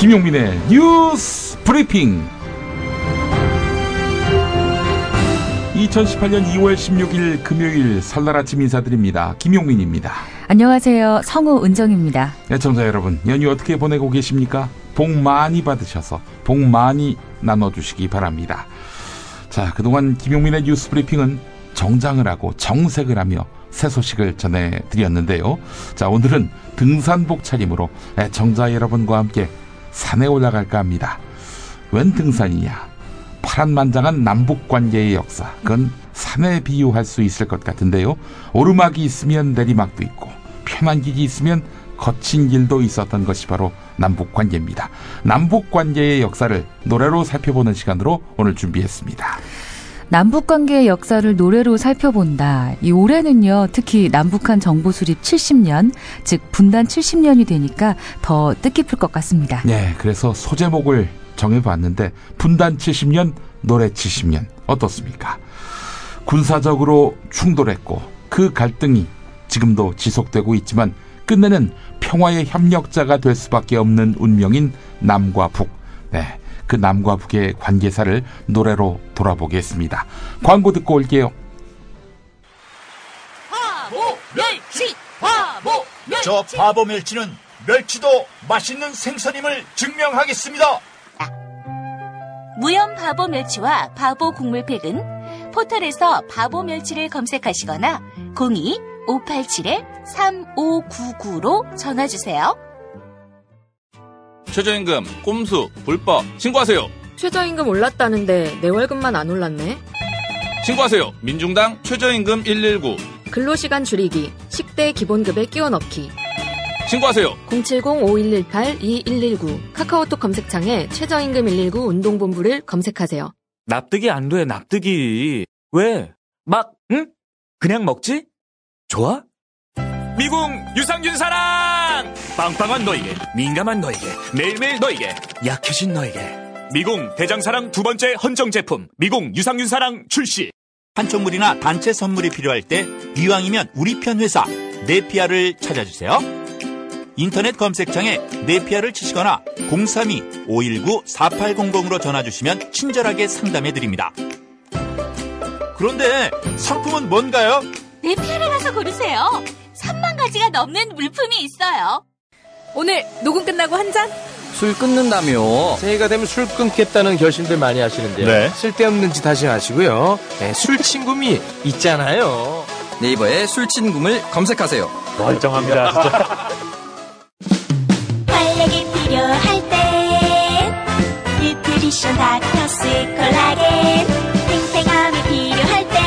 김용민의 뉴스 브리핑. 2018년 2월 16일 금요일 설날 아침 인사드립니다. 김용민입니다. 안녕하세요. 성우 은정입니다. 애청자 여러분, 연휴 어떻게 보내고 계십니까? 복 많이 받으셔서 복 많이 나눠주시기 바랍니다. 자, 그동안 김용민의 뉴스 브리핑은 정장을 하고 정색을 하며 새 소식을 전해드렸는데요. 자, 오늘은 등산복 차림으로 애청자 여러분과 함께 산에 올라갈까 합니다. 웬 등산이냐? 파란만장한 남북관계의 역사, 그건 산에 비유할 수 있을 것 같은데요. 오르막이 있으면 내리막도 있고 편한 길이 있으면 거친 길도 있었던 것이 바로 남북관계입니다. 남북관계의 역사를 노래로 살펴보는 시간으로 오늘 준비했습니다. 남북관계의 역사를 노래로 살펴본다. 이 올해는요, 특히 남북한 정보 수립 70년, 즉 분단 70년이 되니까 더 뜻깊을 것 같습니다. 네, 그래서 소제목을 정해봤는데 분단 70년, 노래 70년 어떻습니까? 군사적으로 충돌했고 그 갈등이 지금도 지속되고 있지만 끝내는 평화의 협력자가 될 수밖에 없는 운명인 남과 북. 네, 그 남과 북의 관계사를 노래로 돌아보겠습니다. 광고 듣고 올게요. 바보 멸치, 바보 멸치. 저 바보 멸치는 멸치도 맛있는 생선임을 증명하겠습니다. 무염 바보 멸치와 바보 국물팩은 포털에서 바보 멸치를 검색하시거나 02-587-3599로 전화주세요. 최저임금, 꼼수, 불법 신고하세요. 최저임금 올랐다는데 내 월급만 안 올랐네. 신고하세요. 민중당 최저임금 119. 근로시간 줄이기, 식대 기본급에 끼워 넣기. 신고하세요. 070-5118-2119 카카오톡 검색창에 최저임금 119 운동본부를 검색하세요. 납득이 안 돼, 납득이. 왜? 응? 그냥 먹지? 좋아? 미궁 유산균 사랑! 빵빵한 너에게, 민감한 너에게, 매일매일 너에게, 약해진 너에게. 미궁 대장사랑 두 번째 헌정 제품 미궁 유산균 사랑 출시. 판촉물이나 단체 선물이 필요할 때 이왕이면 우리 편 회사 네피아를 찾아주세요. 인터넷 검색창에 네피아를 치시거나 032-519-4800으로 전화주시면 친절하게 상담해드립니다. 그런데 상품은 뭔가요? 네피아를 가서 고르세요. 3만 가지가 넘는 물품이 있어요. 오늘 녹음 끝나고 한 잔? 술 끊는다며. 새해가 되면 술 끊겠다는 결심들 많이 하시는데요. 네. 쓸데없는 짓 하지 마시고요. 네, 술친구미 있잖아요. 네이버에 술친구를 검색하세요. 멀쩡합니다, 진짜. 활력이 필요할 땐 뉴트리션 닥터스 콜라겐. 탱탱함이 필요할 땐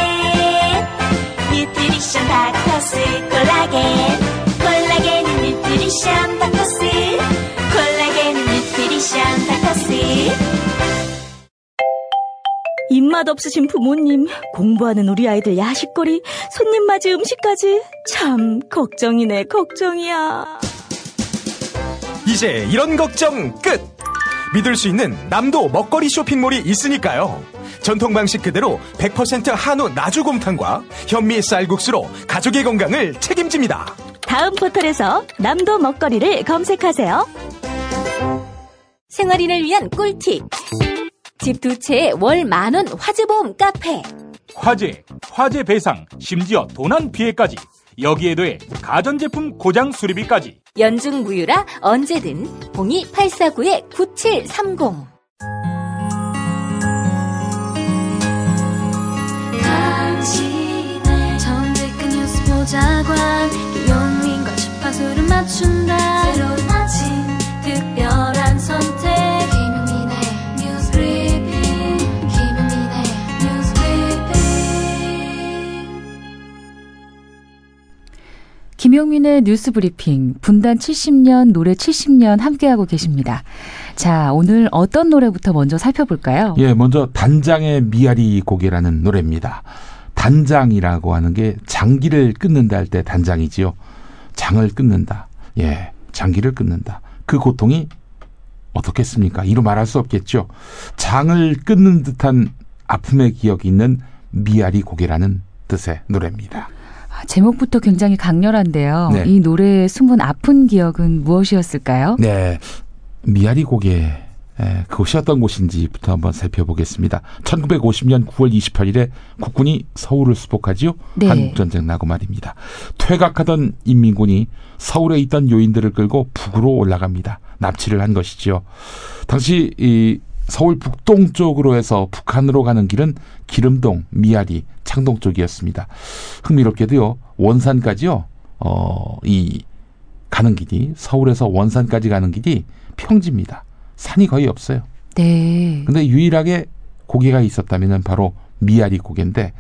뉴트리션 닥터스 콜라겐. 콜라겐은 뉴트리션 닥터스. 콜라겐은 뉴트리션 닥터스. 입맛 없으신 부모님, 공부하는 우리 아이들 야식거리, 손님 맞이 음식까지 참 걱정이네, 걱정이야. 이제 이런 걱정 끝! 믿을 수 있는 남도 먹거리 쇼핑몰이 있으니까요. 전통 방식 그대로 100% 한우 나주곰탕과 현미 쌀국수로 가족의 건강을 책임집니다. 다음 포털에서 남도 먹거리를 검색하세요. 생활인을 위한 꿀팁. 집 두 채에 월 10,000원 화재보험 카페. 화재 배상, 심지어 도난 피해까지. 여기에 더해 가전제품 고장 수리비까지. 연중 무휴라 언제든 02-849-9730. 당신의 정직한 뉴스 보자관 김용민과 주파수를 맞춘다. 새로운 아침 특별한 선택 김용민의 뉴스 브리핑. 김용민의 뉴스 브리핑. 김용민의 뉴스 브리핑, 분단 70년, 노래 70년 함께하고 계십니다. 자, 오늘 어떤 노래부터 먼저 살펴볼까요? 예, 먼저 단장의 미아리 고개라는 노래입니다. 단장이라고 하는 게 장기를 끊는다 할 때 단장이지요. 장을 끊는다. 예, 장기를 끊는다. 그 고통이 어떻겠습니까? 이루 말할 수 없겠죠. 장을 끊는 듯한 아픔의 기억이 있는 미아리 고개라는 뜻의 노래입니다. 제목부터 굉장히 강렬한데요. 네. 이 노래에 숨은 아픈 기억은 무엇이었을까요? 네. 미아리 고개 그곳이 어떤 곳인지부터 한번 살펴보겠습니다. 1950년 9월 28일에 국군이 서울을 수복하지요. 네. 한국전쟁 나고 말입니다. 퇴각하던 인민군이 서울에 있던 요인들을 끌고 북으로 올라갑니다. 납치를 한 것이지요. 당시 이 서울 북동쪽으로 해서 북한으로 가는 길은 기름동, 미아리, 창동 쪽이었습니다. 흥미롭게도요. 원산까지요. 이 가는 길이 서울에서 원산까지 가는 길이 평지입니다. 산이 거의 없어요. 네. 근데 유일하게 고개가 있었다면 바로 미아리 고개인데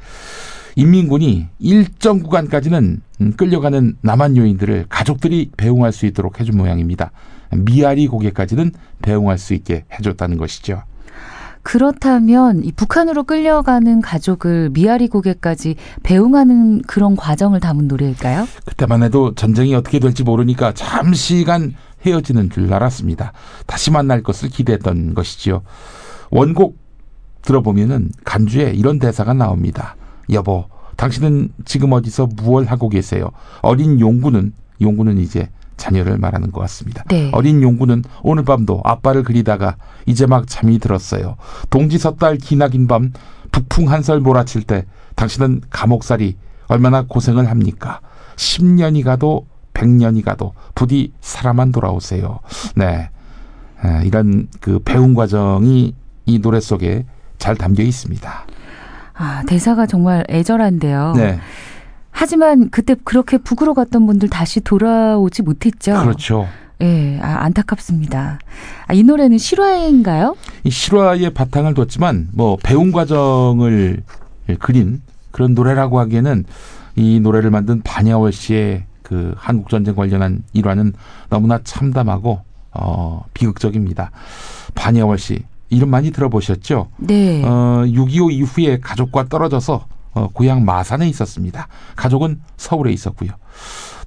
인민군이 일정 구간까지는 끌려가는 남한 요인들을 가족들이 배웅할 수 있도록 해준 모양입니다. 미아리 고개까지는 배웅할 수 있게 해줬다는 것이죠. 그렇다면 이 북한으로 끌려가는 가족을 미아리 고개까지 배웅하는 그런 과정을 담은 노래일까요? 그때만 해도 전쟁이 어떻게 될지 모르니까 잠시간 헤어지는 줄 알았습니다. 다시 만날 것을 기대했던 것이지요. 원곡 들어보면은 간주에 이런 대사가 나옵니다. 여보, 당신은 지금 어디서 무얼 하고 계세요? 어린 용구는 이제 자녀를 말하는 것 같습니다. 네. 어린 용구는 오늘 밤도 아빠를 그리다가 이제 막 잠이 들었어요. 동지 섣달 기나긴 밤 북풍 한설 몰아칠 때 당신은 감옥살이 얼마나 고생을 합니까? 10년이 가도 100년이 가도 부디 살아만 돌아오세요. 네, 이런 그 배움 과정이 이 노래 속에 잘 담겨 있습니다. 아, 대사가 정말 애절한데요. 네. 하지만 그때 그렇게 북으로 갔던 분들 다시 돌아오지 못했죠. 그렇죠. 예, 안타깝습니다. 이 노래는 실화인가요? 이 실화의 바탕을 뒀지만 뭐 배움 과정을 그린 그런 노래라고 하기에는 이 노래를 만든 반야월 씨의 그 한국전쟁 관련한 일화는 너무나 참담하고 비극적입니다. 반야월 씨 이름 많이 들어보셨죠? 네. 6.25 이후에 가족과 떨어져서 고향 마산에 있었습니다. 가족은 서울에 있었고요.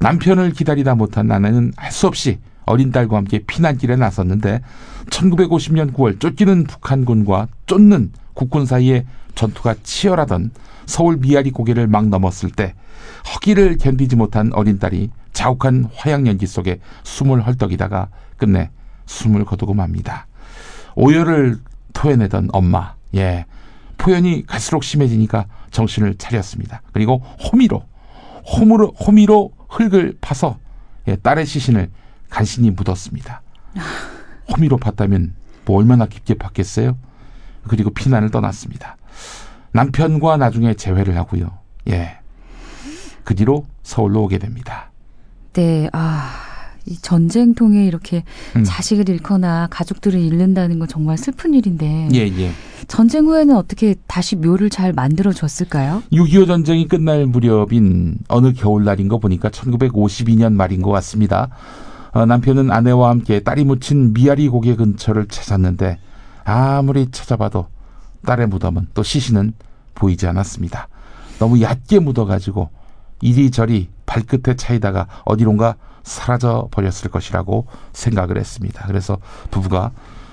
남편을 기다리다 못한 아내는 할 수 없이 어린 딸과 함께 피난길에 나섰는데 1950년 9월 쫓기는 북한군과 쫓는 국군 사이에 전투가 치열하던 서울 미아리 고개를 막 넘었을 때 허기를 견디지 못한 어린 딸이 자욱한 화양연기 속에 숨을 헐떡이다가 끝내 숨을 거두고 맙니다. 오열을 토해내던 엄마, 포연이 갈수록 심해지니까 정신을 차렸습니다. 그리고 호미로 흙을 파서 딸의 시신을 간신히 묻었습니다. 호미로 팠다면 뭐 얼마나 깊게 팠겠어요? 그리고 피난을 떠났습니다. 남편과 나중에 재회를 하고요. 그 뒤로 서울로 오게 됩니다. 네, 이 전쟁통에 이렇게 자식을 잃거나 가족들을 잃는다는 건 정말 슬픈 일인데. 전쟁 후에는 어떻게 다시 묘를 잘 만들어줬을까요? 6.25 전쟁이 끝날 무렵인 어느 겨울날인 거 보니까 1952년 말인 것 같습니다. 남편은 아내와 함께 딸이 묻힌 미아리 고개 근처를 찾았는데 아무리 찾아봐도 딸의 무덤은 또 시신은 보이지 않았습니다. 너무 얕게 묻어가지고 이리저리 발끝에 차이다가 어디론가 사라져 버렸을 것이라고 생각을 했습니다. 그래서 부부가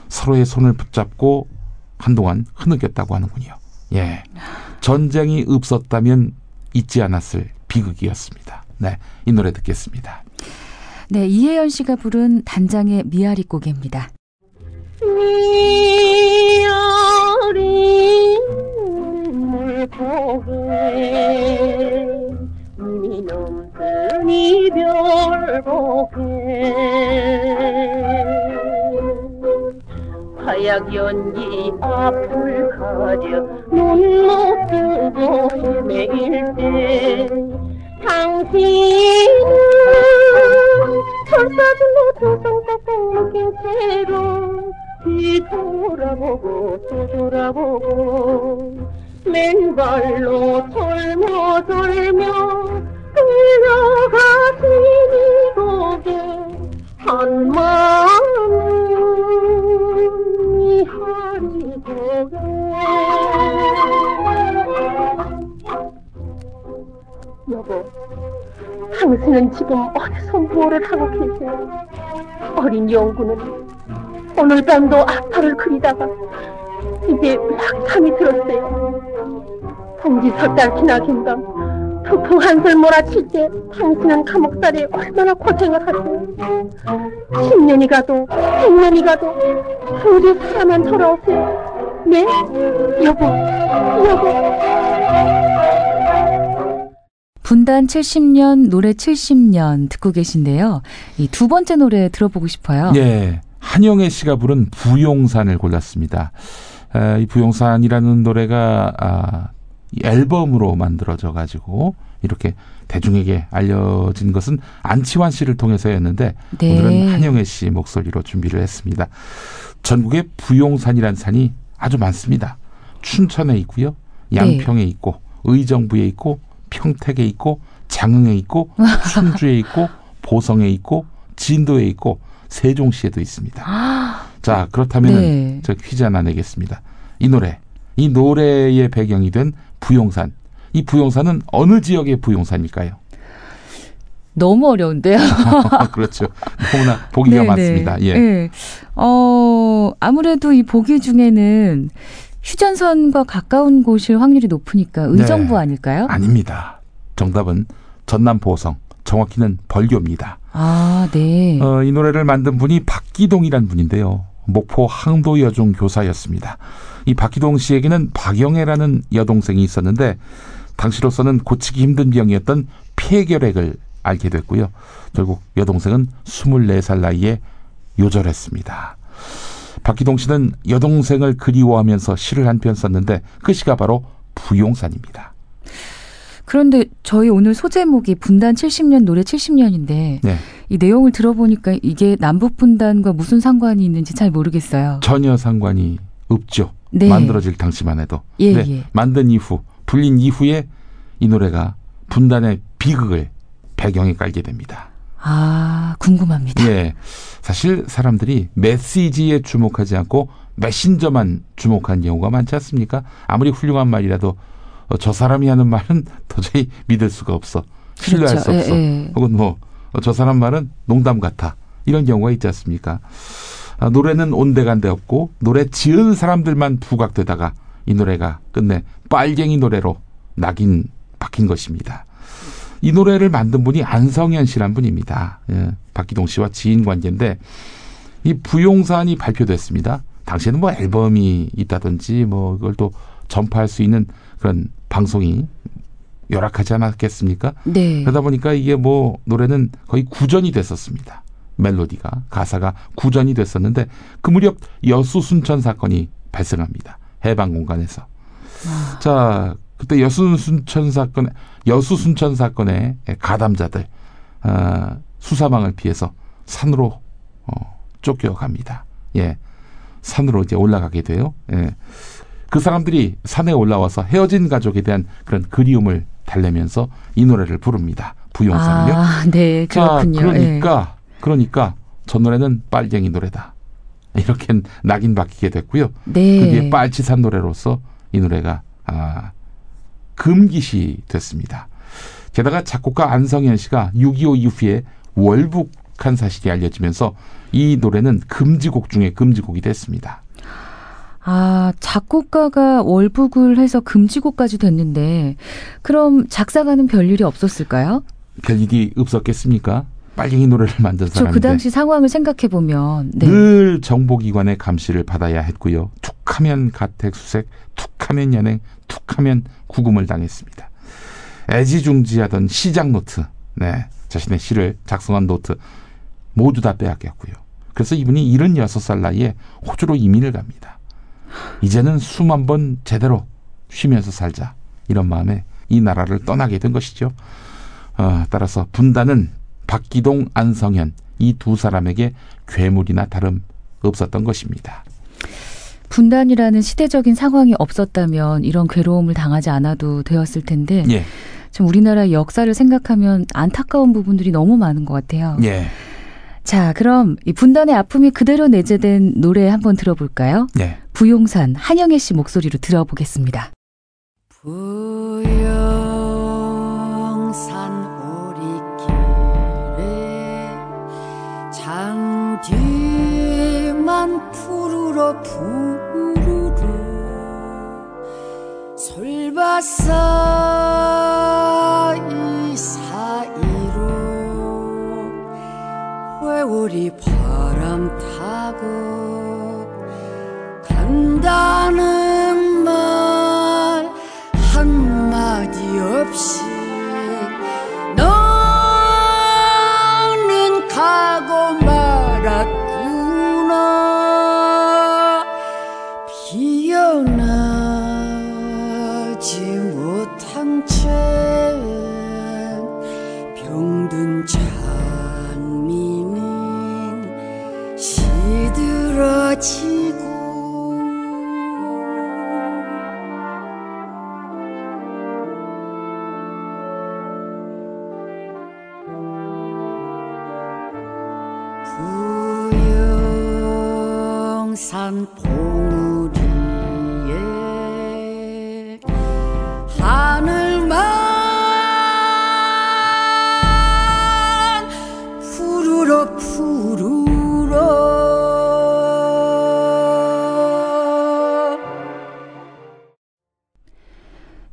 서로의 손을 붙잡고 한동안 흐느꼈다고 하는군요. 전쟁이 없었다면 잊지 않았을 비극이었습니다. 네, 이 노래 듣겠습니다. 네, 이혜연 씨가 부른 단장의 미아리 고개입니다. 미아리 물고개 눈이 넘든 이별고개 화약 연기 앞을 가려 눈 못 뜨고 헤매일 때 당신은 철사들로 두손 꼭꼭 묶인 채로 뒤돌아보고 또 돌아보고 맨발로 절며 끌려가신 이곳에 한 마음은 이하리 고개 여보, 당신은 지금 어디서 무엇을 하고 계세요? 어린 영구는 오늘 밤도 아빠를 그리다가 이제 막 잠이 들었어요. 동지 섣달 기나긴 밤 폭풍 한술 몰아칠 때 당신은 감옥살이에 얼마나 고생을 하세요. 10년이 가도 100년이 가도 부디 살아만 돌아오세요. 네? 여보. 분단 70년, 노래 70년 듣고 계신데요. 이 두 번째 노래 들어보고 싶어요. 예, 한영애 씨가 부른 부용산을 골랐습니다. 이 부용산이라는 노래가 앨범으로 만들어져 가지고 이렇게 대중에게 알려진 것은 안치환 씨를 통해서였는데 네. 오늘은 한영애 씨 목소리로 준비를 했습니다. 전국에 부용산이라는 산이 아주 많습니다. 춘천에 있고요. 양평에 네. 있고 의정부에 있고 평택에 있고 장흥에 있고 충주에 있고 보성에 있고 진도에 있고 세종시에도 있습니다. 자, 그렇다면 네. 저 퀴즈 하나 내겠습니다. 이 노래의 배경이 된 부용산. 이 부용산은 어느 지역의 부용산일까요? 너무 어려운데요. 그렇죠. 너무나 보기가 네네. 많습니다. 예. 네. 아무래도 이 보기 중에는 휴전선과 가까운 곳일 확률이 높으니까 의정부 네. 아닐까요? 아닙니다. 정답은 전남 보성, 정확히는 벌교입니다. 아, 네. 이 노래를 만든 분이 박기동이란 분인데요. 목포 항도 여중 교사였습니다. 이 박기동 씨에게는 박영애라는 여동생이 있었는데 당시로서는 고치기 힘든 병이었던 폐결핵을 앓게 됐고요. 결국 여동생은 24살 나이에 요절했습니다. 박기동 씨는 여동생을 그리워하면서 시를 한 편 썼는데 그 시가 바로 부용산입니다. 그런데 저희 오늘 소제목이 분단 70년 노래 70년인데 네. 이 내용을 들어보니까 이게 남북 분단과 무슨 상관이 있는지 잘 모르겠어요. 전혀 상관이 없죠. 네. 만들어질 당시만 해도. 예, 네. 예. 만든 이후, 불린 이후에 이 노래가 분단의 비극을 배경에 깔게 됩니다. 아, 궁금합니다. 예. 사실 사람들이 메시지에 주목하지 않고 메신저만 주목한 경우가 많지 않습니까? 아무리 훌륭한 말이라도 저 사람이 하는 말은 도저히 믿을 수가 없어. 신뢰할 그렇죠. 수 없어. 혹은 저 사람 말은 농담 같아. 이런 경우가 있지 않습니까? 노래는 온데간데 없고 노래 지은 사람들만 부각되다가 이 노래가 끝내 빨갱이 노래로 낙인 박힌 것입니다. 이 노래를 만든 분이 안성현 씨란 분입니다. 예, 박기동 씨와 지인 관계인데 이 부용산이 발표됐습니다. 당시에는 앨범이 있다든지 그걸 또 전파할 수 있는 그런 방송이 열악하지 않았겠습니까? 네. 그러다 보니까 이게 노래는 거의 구전이 됐었습니다. 멜로디가 가사가 구전이 됐었는데 그 무렵 여수 순천 사건이 발생합니다. 해방 공간에서. 자, 그때 여수 순천 사건의 가담자들 수사망을 피해서 산으로 쫓겨갑니다. 예, 산으로 이제 올라가게 돼요. 예. 그 사람들이 산에 올라와서 헤어진 가족에 대한 그런 그리움을 달래면서 이 노래를 부릅니다. 부용산이요. 아, 네, 그렇군요. 자, 그러니까 저 노래는 빨갱이 노래다. 이렇게 낙인 박히게 됐고요. 네. 그게 빨치산 노래로서 이 노래가 금기시 됐습니다. 게다가 작곡가 안성현 씨가 6.25 이후에 월북한 사실이 알려지면서 이 노래는 금지곡 중에 금지곡이 됐습니다. 아, 작곡가가 월북을 해서 금지곡까지 됐는데 그럼 작사가는 별일이 없었을까요? 별일이 없었겠습니까? 빨갱이 노래를 만든 사람인데. 그 당시 상황을 생각해보면 네. 늘 정보기관의 감시를 받아야 했고요. 툭하면 가택수색, 툭하면 연행, 툭하면 구금을 당했습니다. 애지중지하던 시작 노트, 네, 자신의 시를 작성한 노트 모두 다 빼앗겼고요. 그래서 이분이 76살 나이에 호주로 이민을 갑니다. 이제는 숨 한번 제대로 쉬면서 살자, 이런 마음에 이 나라를 떠나게 된 것이죠. 따라서 분단은 박기동, 안성현 이 두 사람에게 괴물이나 다름 없었던 것입니다. 분단이라는 시대적인 상황이 없었다면 이런 괴로움을 당하지 않아도 되었을 텐데 예. 좀 우리나라의 역사를 생각하면 안타까운 부분들이 너무 많은 것 같아요. 예. 자, 그럼 이 분단의 아픔이 그대로 내재된 노래 한번 들어볼까요? 네. 부용산, 한영애 씨 목소리로 들어보겠습니다. 부용산 오리길에 장뒤만 푸르러 솔바싸 회오리 바람 타고 간다는 말 한마디 없이 너는 가고 말았구나. 피어나지 못한 채 병든 장미는 시들어지고 부영산 봉우리에 하늘만 푸르러 푸르러.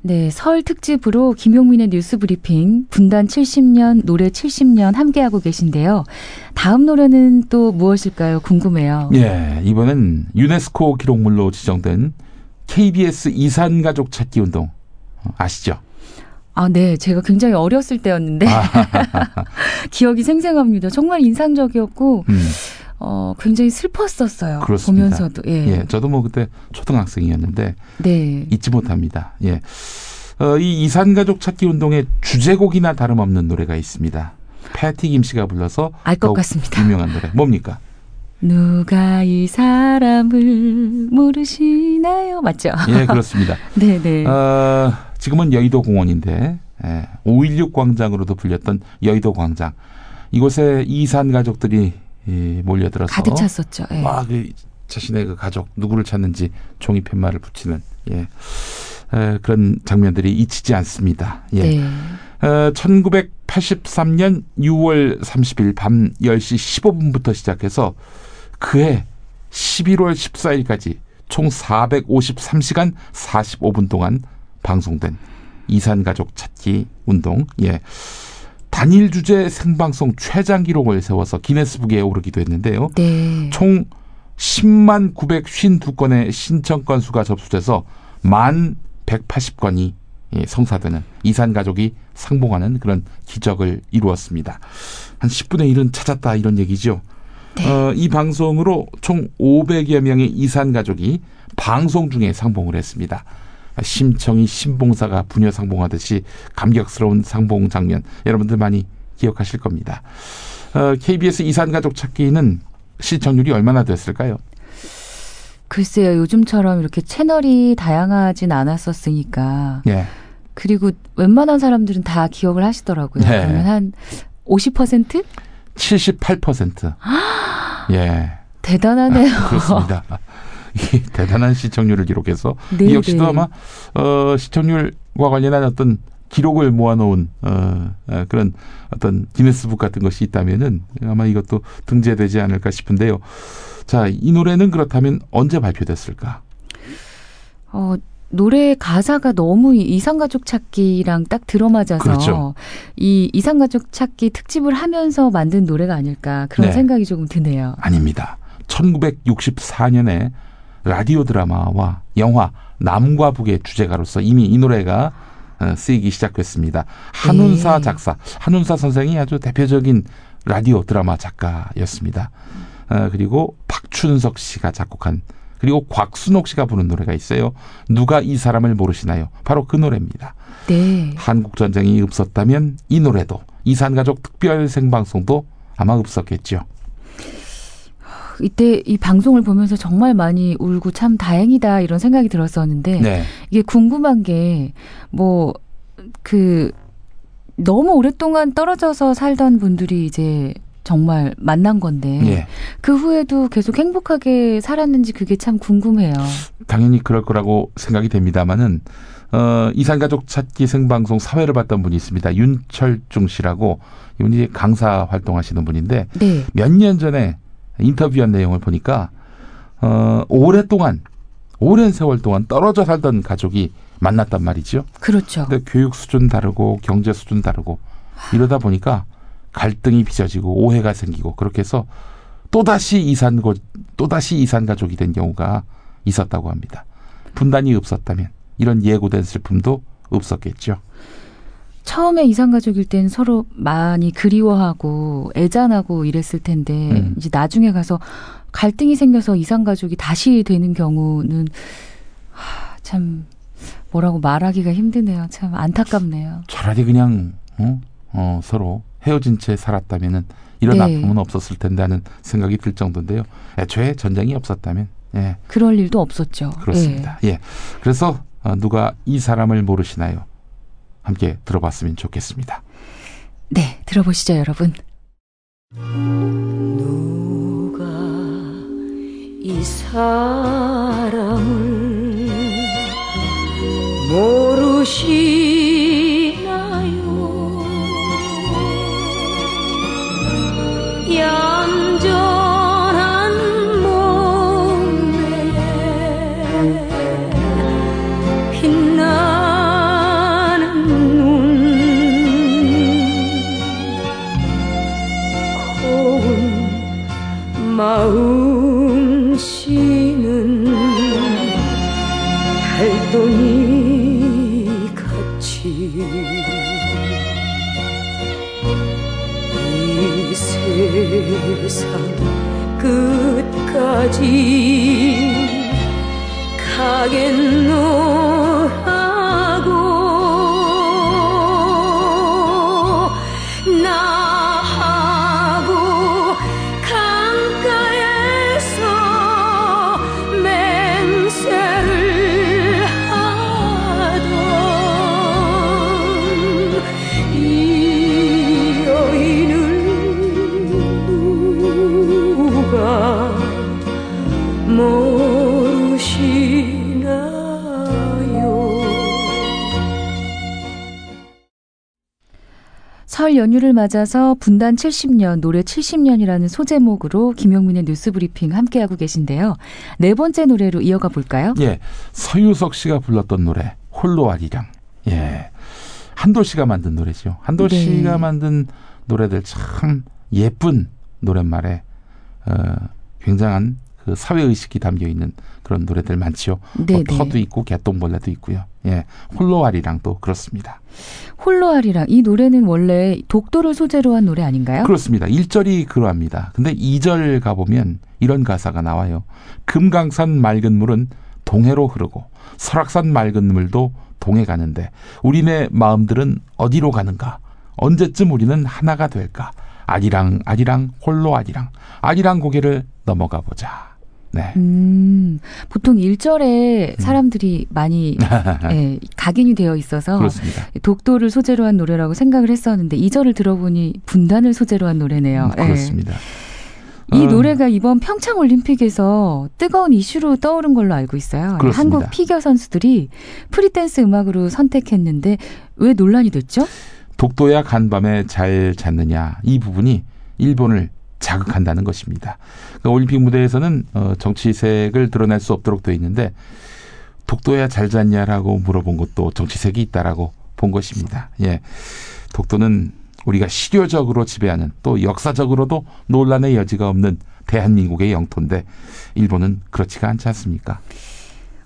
네, 설 특집으로 김용민의 뉴스 브리핑 분단 70년, 노래 70년 함께하고 계신데요. 다음 노래는 또 무엇일까요? 궁금해요. 예, 이번엔 유네스코 기록물로 지정된 KBS 이산가족 찾기 운동 아시죠? 아, 네. 제가 굉장히 어렸을 때였는데 기억이 생생합니다. 정말 인상적이었고 굉장히 슬펐었어요. 그렇습니다. 보면서도. 예. 저도 뭐 그때 초등학생이었는데 네. 잊지 못합니다. 예. 이 이산가족 찾기 운동의 주제곡이나 다름없는 노래가 있습니다. 패티 김 씨가 불러서 알 것 같습니다. 유명한 노래 뭡니까? 누가 이 사람을 모르시나요? 맞죠? 예, 그렇습니다. 네네. 지금은 여의도 공원인데 5.16 광장으로도 불렸던 여의도 광장. 이곳에 이산 가족들이 몰려들어서 가득 찼었죠. 예. 자신의 그 가족 누구를 찾는지 종이 팻말을 붙이는 그런 장면들이 잊히지 않습니다. 예. 네. 1983년 6월 30일 밤 10시 15분부터 시작해서 그해 11월 14일까지 총 453시간 45분 동안 방송된 이산가족 찾기 운동. 예. 단일 주제 생방송 최장 기록을 세워서 기네스북에 오르기도 했는데요. 네. 총 10만 952건의 신청건 수가 접수돼서 1180건이 성사되는 이산가족이 상봉하는 그런 기적을 이루었습니다. 한 10분의 1은 찾았다 이런 얘기죠. 네. 이 방송으로 총 500여 명의 이산가족이 방송 중에 상봉을 했습니다. 심청이 신봉사가 부녀 상봉하듯이 감격스러운 상봉 장면 여러분들 많이 기억하실 겁니다. KBS 이산가족 찾기는 시청률이 얼마나 됐을까요? 글쎄요. 요즘처럼 이렇게 채널이 다양하진 않았었으니까. 예. 그리고 웬만한 사람들은 다 기억을 하시더라고요. 네. 그러면 한 50%? 78%. 예. 대단하네요. 그렇습니다. 대단한 시청률을 기록해서 네, 이 역시도 네. 아마 시청률과 관련한 어떤 기록을 모아놓은 그런 어떤 기네스북 같은 것이 있다면은 아마 이것도 등재되지 않을까 싶은데요. 자, 이 노래는 그렇다면 언제 발표됐을까? 노래 가사가 너무 이산가족 찾기랑 딱 들어맞아서 그렇죠. 이 이산가족 찾기 특집을 하면서 만든 노래가 아닐까 그런 네. 생각이 조금 드네요. 아닙니다. 1964년에 라디오 드라마와 영화 남과 북의 주제가로서 이미 이 노래가 쓰이기 시작했습니다. 한운사 작사, 한운사 선생이 아주 대표적인 라디오 드라마 작가였습니다. 그리고 박춘석 씨가 작곡한 그리고 곽순옥 씨가 부른 노래가 있어요. 누가 이 사람을 모르시나요? 바로 그 노래입니다. 네. 한국 전쟁이 없었다면 이 노래도 이산가족 특별 생방송도 아마 없었겠죠. 이때 이 방송을 보면서 정말 많이 울고 참 다행이다 이런 생각이 들었었는데 네. 이게 궁금한 게 뭐 너무 오랫동안 떨어져서 살던 분들이 이제 정말 만난 건데 예. 그 후에도 계속 행복하게 살았는지 그게 참 궁금해요. 당연히 그럴 거라고 생각이 됩니다만은 이산가족 찾기 생방송 사회를 봤던 분이 있습니다. 윤철중 씨라고 이분이 강사 활동하시는 분인데 네. 몇 년 전에 인터뷰한 내용을 보니까 오랜 세월 동안 떨어져 살던 가족이 만났단 말이죠. 그렇죠. 근데 교육 수준 다르고 경제 수준 다르고 이러다 보니까 갈등이 빚어지고 오해가 생기고 그렇게 해서 또다시 이산 가족이 된 경우가 있었다고 합니다. 분단이 없었다면 이런 예고된 슬픔도 없었겠죠. 처음에 이산가족일 땐 서로 많이 그리워하고 애잔하고 이랬을 텐데 이제 나중에 가서 갈등이 생겨서 이산가족이 다시 되는 경우는 참 뭐라고 말하기가 힘드네요. 참 안타깝네요. 차라리 그냥 서로 헤어진 채 살았다면은 이런 아픔은 없었을 텐데 하는 생각이 들 정도인데요. 애초에 전쟁이 없었다면 그럴 일도 없었죠. 그렇습니다. 그래서 누가 이 사람을 모르시나요? 함께 들어봤으면 좋겠습니다. 네, 들어보시죠, 여러분. 누가 이 사람을 모르시나요? 얌전한 몸매에 빛나는 눈, 고운 마음 씨는 달덩이 같이 이 세상 끝까지 가겠노라고 나하고 강가에서 맹세를 하던 이 여인을 누가 모르시나요? 설 연휴를 맞아서 분단 70년, 노래 70년이라는 소제목으로 김용민의 뉴스브리핑 함께하고 계신데요. 네 번째 노래로 이어가 볼까요? 서유석 씨가 불렀던 노래 홀로 아리랑. 한돌 씨가 만든 노래죠. 한돌 씨가 만든 노래들 참 예쁜 노랫말에 굉장한 그 사회의식이 담겨있는 그런 노래들 많지요. 터도 있고 개똥벌레도 있고요. 홀로 아리랑도 그렇습니다. 홀로 아리랑, 이 노래는 원래 독도를 소재로 한 노래 아닌가요? 그렇습니다. 1절이 그러합니다. 근데 2절 가보면 이런 가사가 나와요. 금강산 맑은 물은 동해로 흐르고 설악산 맑은 물도 동해 가는데 우리네 마음들은 어디로 가는가? 언제쯤 우리는 하나가 될까? 아리랑 아리랑 홀로 아리랑 아리랑 고개를 넘어가 보자. 보통 1절에 사람들이 많이 각인이 되어 있어서 그렇습니다. 독도를 소재로 한 노래라고 생각을 했었는데 2절을 들어보니 분단을 소재로 한 노래네요. 그렇습니다. 이 노래가 이번 평창올림픽에서 뜨거운 이슈로 떠오른 걸로 알고 있어요. 그렇습니다. 한국 피겨 선수들이 프리댄스 음악으로 선택했는데 왜 논란이 됐죠? 독도야 간밤에 잘 잤느냐, 이 부분이 일본을 자극한다는 것입니다. 그러니까 올림픽 무대에서는 정치색을 드러낼 수 없도록 되어 있는데 독도야 잘 잤냐라고 물어본 것도 정치색이 있다라고 본 것입니다. 독도는 우리가 실효적으로 지배하는, 또 역사적으로도 논란의 여지가 없는 대한민국의 영토인데 일본은 그렇지가 않지 않습니까?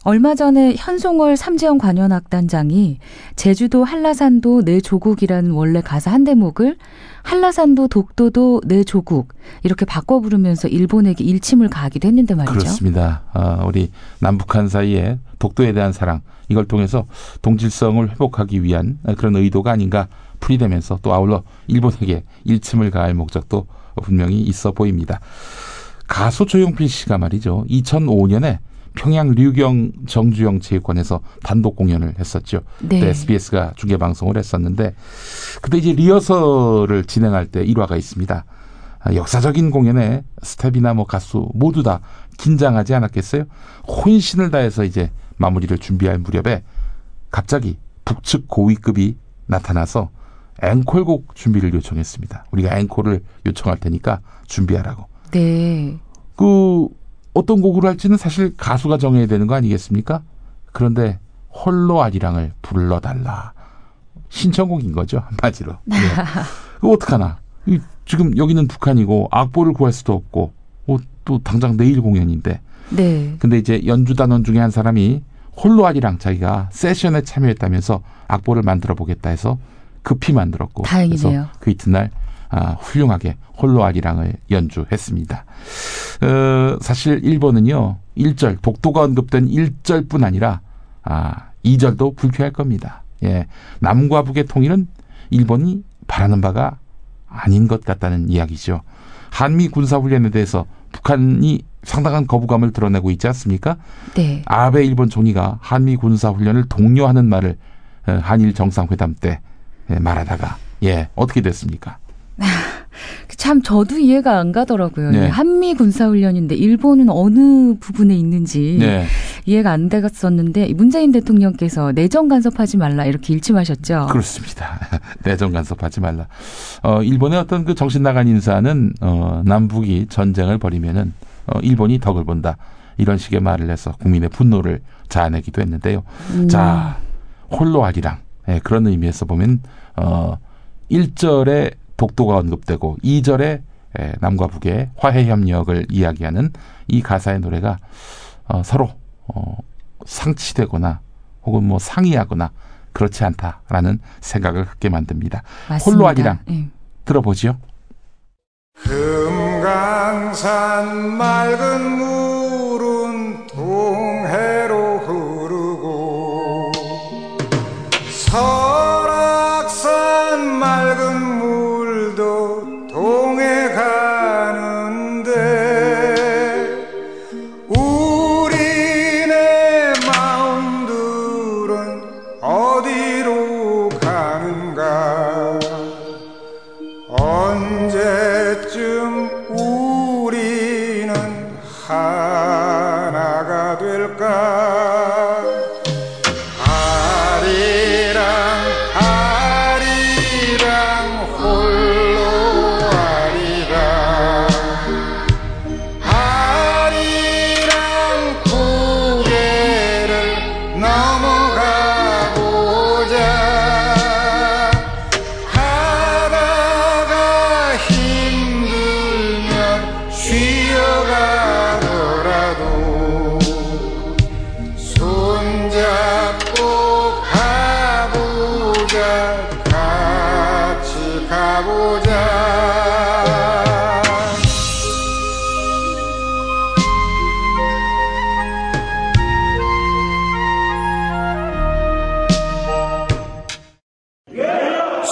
얼마 전에 현송월 삼재현 관현악단장이 제주도 한라산도 내 조국이라는 원래 가사 한 대목을 한라산도 독도도 내 조국 이렇게 바꿔 부르면서 일본에게 일침을 가하기도 했는데 말이죠. 그렇습니다. 우리 남북한 사이에 독도에 대한 사랑, 이걸 통해서 동질성을 회복하기 위한 그런 의도가 아닌가 풀이되면서 또 아울러 일본에게 일침을 가할 목적도 분명히 있어 보입니다. 가수 조용필 씨가 말이죠. 2005년에 평양 류경 정주영 체육관에서 단독 공연을 했었죠. 그때 SBS가 중계 방송을 했었는데 그때 이제 리허설을 진행할 때 일화가 있습니다. 역사적인 공연에 스텝이나 가수 모두 다 긴장하지 않았겠어요? 혼신을 다해서 이제 마무리를 준비할 무렵에 갑자기 북측 고위급이 나타나서 앵콜곡 준비를 요청했습니다. 우리가 앵콜을 요청할 테니까 준비하라고. 어떤 곡으로 할지는 사실 가수가 정해야 되는 거 아니겠습니까? 그런데 홀로 아리랑을 불러달라. 신청곡인 거죠, 한마디로. 그거 어떡하나. 지금 여기는 북한이고 악보를 구할 수도 없고 또 당장 내일 공연인데. 네. 근데 이제 연주단원 중에 한 사람이 홀로아리랑 자기가 세션에 참여했다면서 악보를 만들어 보겠다 해서 급히 만들었고. 다행이네요. 그래서 그 이튿날 훌륭하게 홀로아리랑을 연주했습니다. 사실 일본은요 1절 독도가 언급된 1절뿐 아니라 2절도 불쾌할 겁니다. 예, 남과 북의 통일은 일본이 바라는 바가 아닌 것 같다는 이야기죠. 한미 군사훈련에 대해서 북한이 상당한 거부감을 드러내고 있지 않습니까? 네. 아베 일본 총리가 한미 군사훈련을 독려하는 말을 한일 정상회담 때 말하다가 어떻게 됐습니까? 참 저도 이해가 안 가더라고요. 네. 한미 군사훈련인데 일본은 어느 부분에 있는지 이해가 안 되었었는데 문재인 대통령께서 내정 간섭하지 말라 이렇게 일침하셨죠. 그렇습니다. 내정 간섭하지 말라. 일본의 어떤 그 정신 나간 인사는 남북이 전쟁을 벌이면은 일본이 덕을 본다 이런 식의 말을 해서 국민의 분노를 자아내기도 했는데요. 자, 홀로아리랑 그런 의미에서 보면 1절에 독도가 언급되고 2절에 남과 북의 화해 협력을 이야기하는 이 가사의 노래가 서로 상치되거나 혹은 뭐 상이하거나 그렇지 않다라는 생각을 갖게 만듭니다. 맞습니다. 홀로아리랑 들어보지요. 금강산 맑은 물은 동해로 흐르고 설악산 맑은 물도 동해 가는데 우리네 마음들은 어디로 가는가 언제쯤 우리는 하나가 될까 아리랑 아리랑 홀로 아리랑 아리랑 고개를 넘어가 보자 하다가 힘들면 쉬어가더라도 손잡고 가보자 같이 가보자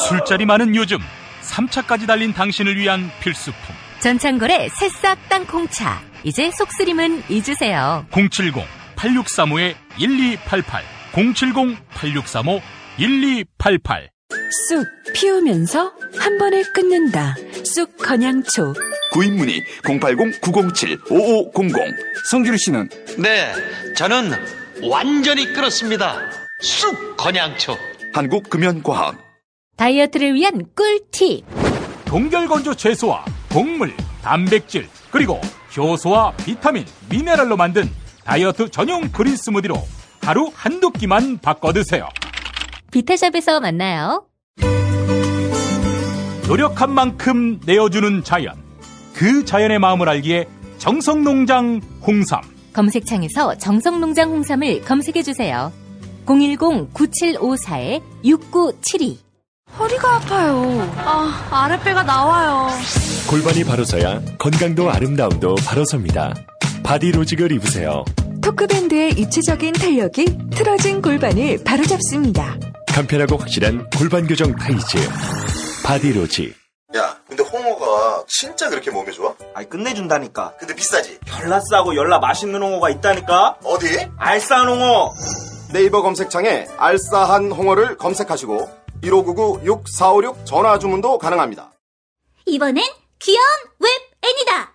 술자리 많은 요즘 3차까지 달린 당신을 위한 필수품 전창걸의 새싹 땅콩차. 이제 속쓰림은 잊으세요. 070-8635-1288 070-8635-1288 쑥 피우면서 한 번에 끊는다. 쑥 건양초. 구입문의 080-907-5500. 성규리 씨는? 네, 저는 완전히 끊었습니다. 쑥 건양초. 한국금연과학. 다이어트를 위한 꿀팁. 동결건조 채소와 곡물, 단백질, 그리고 효소와 비타민, 미네랄로 만든 다이어트 전용 그린 스무디로 하루 한두 끼만 바꿔 드세요. 비타샵에서 만나요. 노력한 만큼 내어주는 자연. 그 자연의 마음을 알기에 정성농장 홍삼. 검색창에서 정성농장 홍삼을 검색해주세요. 010-9754-6972. 허리가 아파요. 아랫배가 나와요. 골반이 바로 서야 건강도 아름다움도 바로 섭니다. 바디로직을 입으세요. 토크밴드의 입체적인 탄력이 틀어진 골반을 바로잡습니다. 간편하고 확실한 골반 교정 타이즈. 바디로직. 야, 근데 홍어가 진짜 그렇게 몸에 좋아? 아니 끝내준다니까. 근데 비싸지? 열나 싸고 열나 맛있는 홍어가 있다니까. 어디? 알싸한 홍어. 네이버 검색창에 알싸한 홍어를 검색하시고 1599-6456 전화 주문도 가능합니다. 이번엔 귀여운 웹 애니다.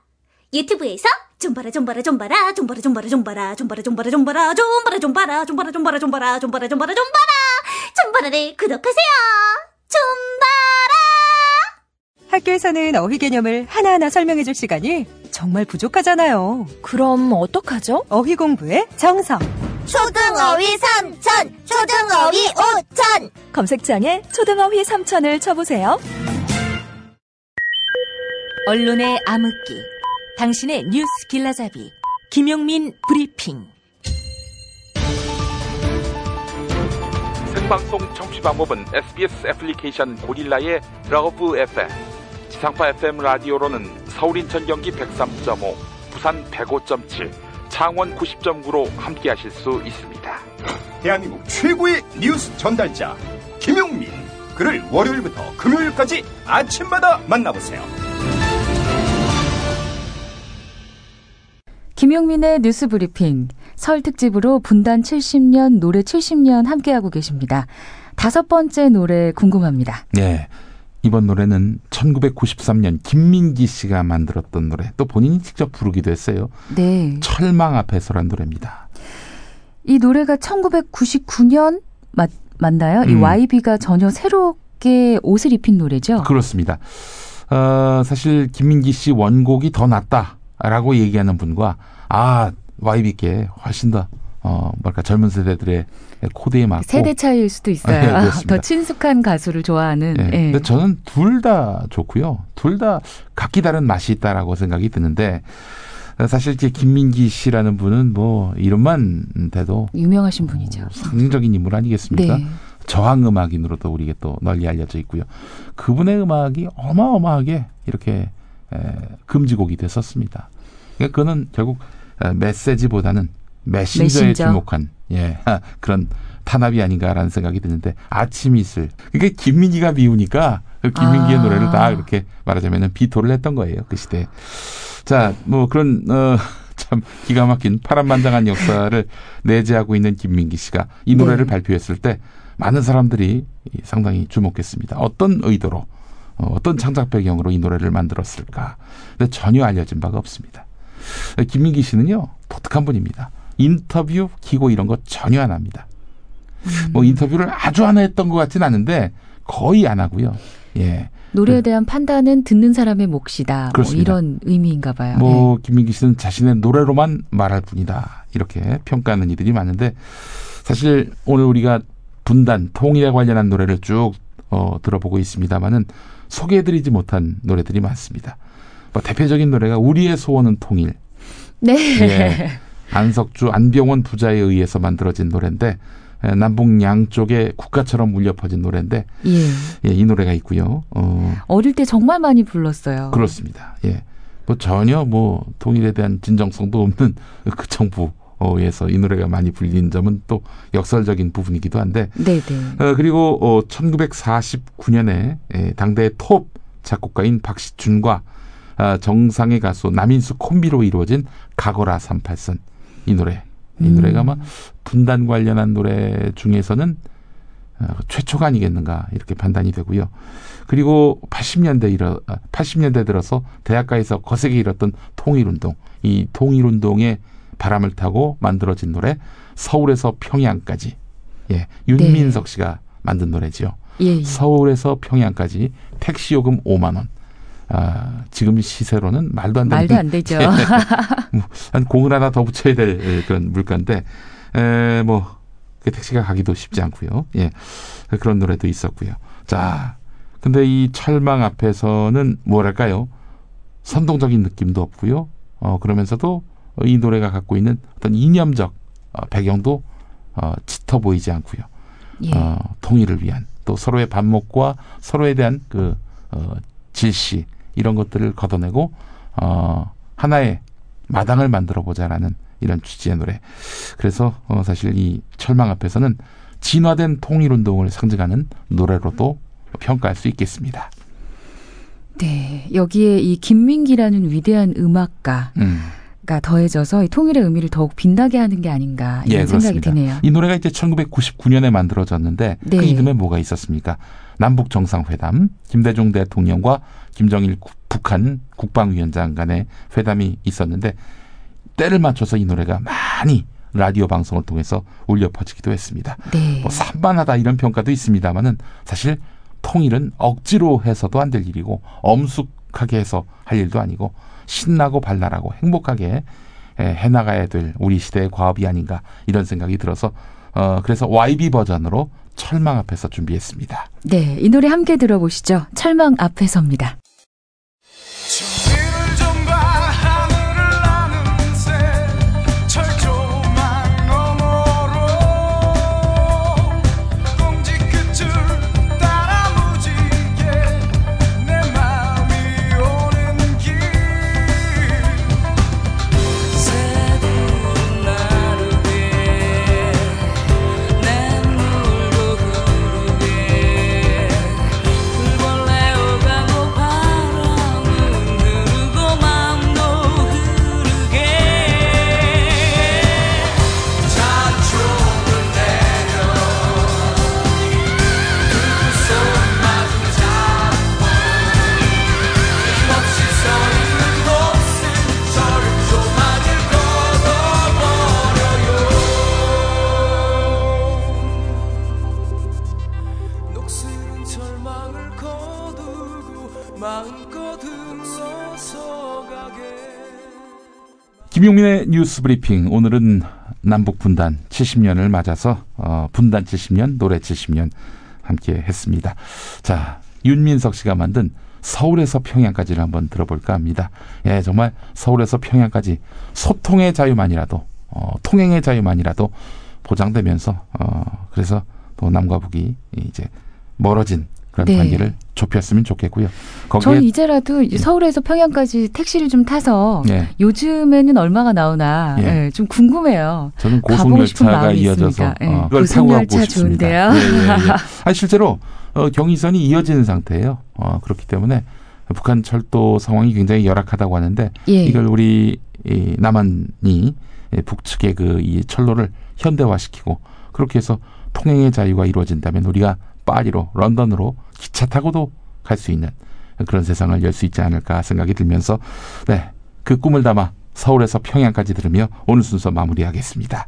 유튜브에서 좀봐라 좀봐라 좀봐라 좀봐라 좀봐라 좀봐라 좀봐라 좀봐라 좀봐라 좀봐라 좀봐라 좀봐라 좀봐라 좀봐라 좀봐라 좀봐라 좀봐라를 구독하세요. 좀봐라. 학교에서는 어휘 개념을 하나하나 설명해줄 시간이 정말 부족하잖아요. 그럼 어떡하죠? 어휘 공부의 정성. 초등어휘 3000, 초등어휘 5000. 검색창에 초등어휘 3000을 쳐보세요. 언론의 암흑기, 당신의 뉴스 길라잡이, 김용민 브리핑. 생방송 청취 방법은 SBS 애플리케이션 고릴라의 러브 FM, 지상파 FM 라디오로는 서울 인천 경기 103.5, 부산 105.7, 창원 90.9로 함께하실 수 있습니다. 대한민국 최고의 뉴스 전달자 김용민, 그를 월요일부터 금요일까지 아침마다 만나보세요. 김용민의 뉴스 브리핑, 설 특집으로 분단 70년, 노래 70년 함께하고 계십니다. 5번째 노래 궁금합니다. 네, 이번 노래는 1993년 김민기 씨가 만들었던 노래, 또 본인이 직접 부르기도 했어요. 네. 철망 앞에서란 노래입니다. 이 노래가 1999년 맞나요? 이 YB가 전혀 새롭게 옷을 입힌 노래죠? 그렇습니다. 사실 김민기 씨 원곡이 더 낫다라고 얘기하는 분과 YB께 훨씬 더 젊은 세대들의 코드에 맞고 세대 차이일 수도 있어요. 네, 더 친숙한 가수를 좋아하는. 네. 네. 근데 저는 둘 다 좋고요. 둘 다 각기 다른 맛이 있다라고 생각이 드는데, 사실 이제 김민기 씨라는 분은 뭐 이름만 대도 유명하신 분이죠. 상징적인 인물 아니겠습니까? 네. 저항 음악인으로도 우리에게 또 널리 알려져 있고요. 그분의 음악이 어마어마하게 이렇게 금지곡이 됐었습니다. 그러니까 그거는 결국 메시지보다는 메신저에 주목한 그런 탄압이 아닌가라는 생각이 드는데, 아침 이슬. 그러니까 김민기가 미우니까 그 김민기의 노래를 다 이렇게 말하자면 비토를 했던 거예요, 그 시대에. 자, 뭐 그런 참 기가 막힌 파란만장한 역사를 내재하고 있는 김민기 씨가 이 노래를 발표했을 때 많은 사람들이 상당히 주목했습니다. 어떤 의도로, 어떤 창작 배경으로 이 노래를 만들었을까? 근데 전혀 알려진 바가 없습니다. 김민기 씨는요, 독특한 분입니다. 인터뷰, 기고 이런 거 전혀 안 합니다. 뭐 인터뷰를 아주 안 했던 것 같진 않은데 거의 안 하고요. 예. 노래에 대한 판단은 듣는 사람의 몫이다. 뭐 이런 의미인가 봐요. 김민기 씨는 자신의 노래로만 말할 뿐이다, 이렇게 평가하는 이들이 많은데, 사실 오늘 우리가 분단, 통일에 관련한 노래를 쭉 들어보고 있습니다만은 소개해드리지 못한 노래들이 많습니다. 뭐 대표적인 노래가 우리의 소원은 통일. 네. 예. 안석주, 안병원 부자에 의해서 만들어진 노래인데, 남북 양쪽에 국가처럼 울려 퍼진 노래인데, 이 노래가 있고요. 어릴 때 정말 많이 불렀어요. 그렇습니다. 예. 뭐 전혀 통일에 대한 진정성도 없는 그 정부에서 이 노래가 많이 불린 점은 또 역설적인 부분이기도 한데, 네네. 그리고 1949년에 당대의 톱 작곡가인 박시춘과 정상의 가수 남인수 콤비로 이루어진 가거라 38선, 이 노래가 아마 분단 관련한 노래 중에서는 최초가 아니겠는가, 이렇게 판단이 되고요. 그리고 80년대 들어서 대학가에서 거세게 일었던 통일운동, 이 통일운동의 바람을 타고 만들어진 노래 서울에서 평양까지, 윤민석 씨가 만든 노래지요. 서울에서 평양까지 택시요금 5만 원. 지금 시세로는 말도 안 되죠. 한 공을 하나 더 붙여야 될 그런 물가인데, 그 택시가 가기도 쉽지 않고요. 그런 노래도 있었고요. 자, 근데 이 철망 앞에서는 뭐랄까요? 선동적인 느낌도 없고요. 그러면서도 이 노래가 갖고 있는 어떤 이념적 배경도 짙어 보이지 않고요. 통일을 위한, 또 서로의 반목과 서로에 대한 그 질시, 이런 것들을 걷어내고 하나의 마당을 만들어보자라는 이런 취지의 노래. 그래서 사실 이 철망 앞에서는 진화된 통일운동을 상징하는 노래로도 평가할 수 있겠습니다. 네, 여기에 이 김민기라는 위대한 음악가가 더해져서 이 통일의 의미를 더욱 빛나게 하는 게 아닌가, 이런 생각이 드네요. 이 노래가 이제 1999년에 만들어졌는데 그 이듬해 뭐가 있었습니까? 남북 정상회담, 김대중 대통령과 김정일 북한 국방위원장 간의 회담이 있었는데, 때를 맞춰서 이 노래가 많이 라디오 방송을 통해서 울려 퍼지기도 했습니다. 산만하다 이런 평가도 있습니다만은, 사실 통일은 억지로 해서도 안 될 일이고 엄숙하게 해서 할 일도 아니고 신나고 발랄하고 행복하게 해나가야 될 우리 시대의 과업이 아닌가, 이런 생각이 들어서 그래서 YB 버전으로 철망 앞에서 준비했습니다. 네, 이 노래 함께 들어보시죠. 철망 앞에서입니다. 김용민의 뉴스 브리핑. 오늘은 남북 분단 70년을 맞아서 분단 70년, 노래 70년 함께 했습니다. 자, 윤민석 씨가 만든 서울에서 평양까지를 한번 들어볼까 합니다. 예, 정말 서울에서 평양까지 소통의 자유만이라도 통행의 자유만이라도 보장되면서 그래서 또 남과 북이 이제 멀어진 그런 네. 관계를 좁혔으면 좋겠고요. 저는 이제라도 서울에서 평양까지 택시를 좀 타서 요즘에는 얼마가 나오나 좀 궁금해요. 저는 고속열차가 이어져서 그걸 타고 가고 싶습니다. 아니, 실제로 경의선이 이어지는 상태예요. 그렇기 때문에 북한 철도 상황이 굉장히 열악하다고 하는데 이걸 우리 남한이 북측의 이 철로를 현대화시키고 그렇게 해서 통행의 자유가 이루어진다면 우리가 파리로, 런던으로 기차 타고도 갈 수 있는 그런 세상을 열 수 있지 않을까 생각이 들면서 그 꿈을 담아 서울에서 평양까지 들으며 오늘 순서 마무리하겠습니다.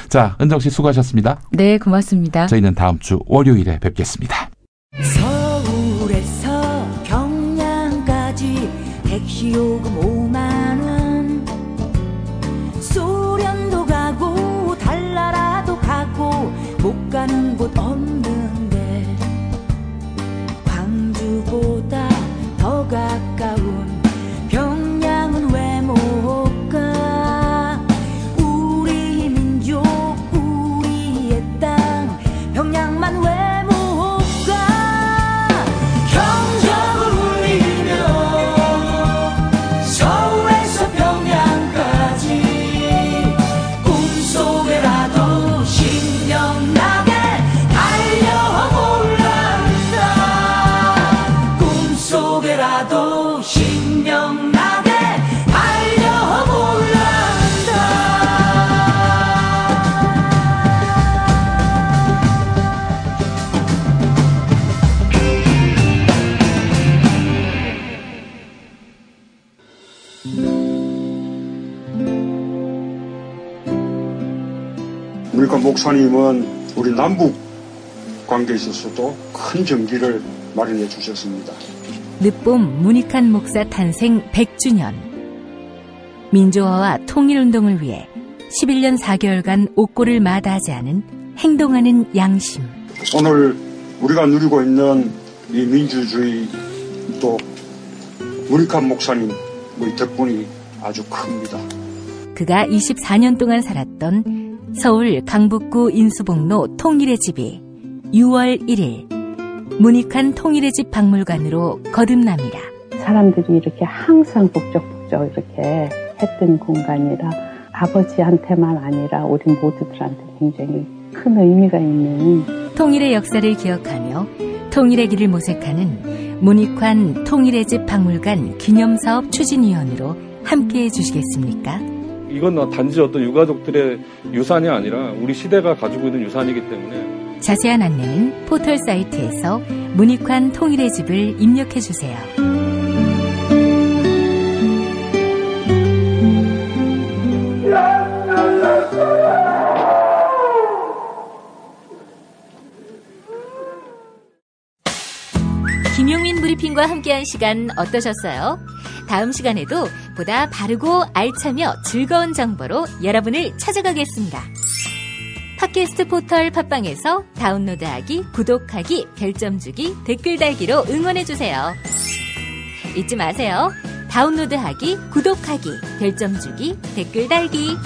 자, 은정 씨 수고하셨습니다. 네, 고맙습니다. 저희는 다음 주 월요일에 뵙겠습니다. 서울에서 평양까지 택시 요금 5만 원, 소련도 가고 달나라도 가고 못 가는 곳 없는데 광주보다 더 가까운 평양은 왜 못 가? 우리 민족 우리의 땅 평양만 왜 못 가? 경적을 울리며 서울에서 평양까지 꿈속에라도 신명나게 달려올란다. 꿈속에라도 신명나게 달려올란다. 그러니까 목사님은 우리 남북 관계에 있어서도 큰 정기를 마련해 주셨습니다. 늦봄 문익환 목사 탄생 100주년. 민주화와 통일운동을 위해 11년 4개월간 옥고를 마다하지 않은 행동하는 양심. 오늘 우리가 누리고 있는 이 민주주의 또 문익환 목사님의 덕분이 아주 큽니다. 그가 24년 동안 살았던 서울 강북구 인수복로 통일의 집이 6월 1일 문익환 통일의 집 박물관으로 거듭납니다. 사람들이 이렇게 항상 북적북적 이렇게 했던 공간이라 아버지한테만 아니라 우리 모두들한테 굉장히 큰 의미가 있는 통일의 역사를 기억하며 통일의 길을 모색하는 문익환 통일의 집 박물관 기념사업 추진위원으로 함께해 주시겠습니까? 이건 단지 어떤 유가족들의 유산이 아니라 우리 시대가 가지고 있는 유산이기 때문에 자세한 안내는 포털 사이트에서 문익환 통일의 집을 입력해 주세요. 김용민 브리핑과 함께한 시간 어떠셨어요? 다음 시간에도 보다 바르고 알차며 즐거운 정보로 여러분을 찾아가겠습니다. 팟캐스트 포털 팟빵에서 다운로드하기, 구독하기, 별점 주기, 댓글 달기로 응원해주세요. 잊지 마세요. 다운로드하기, 구독하기, 별점 주기, 댓글 달기.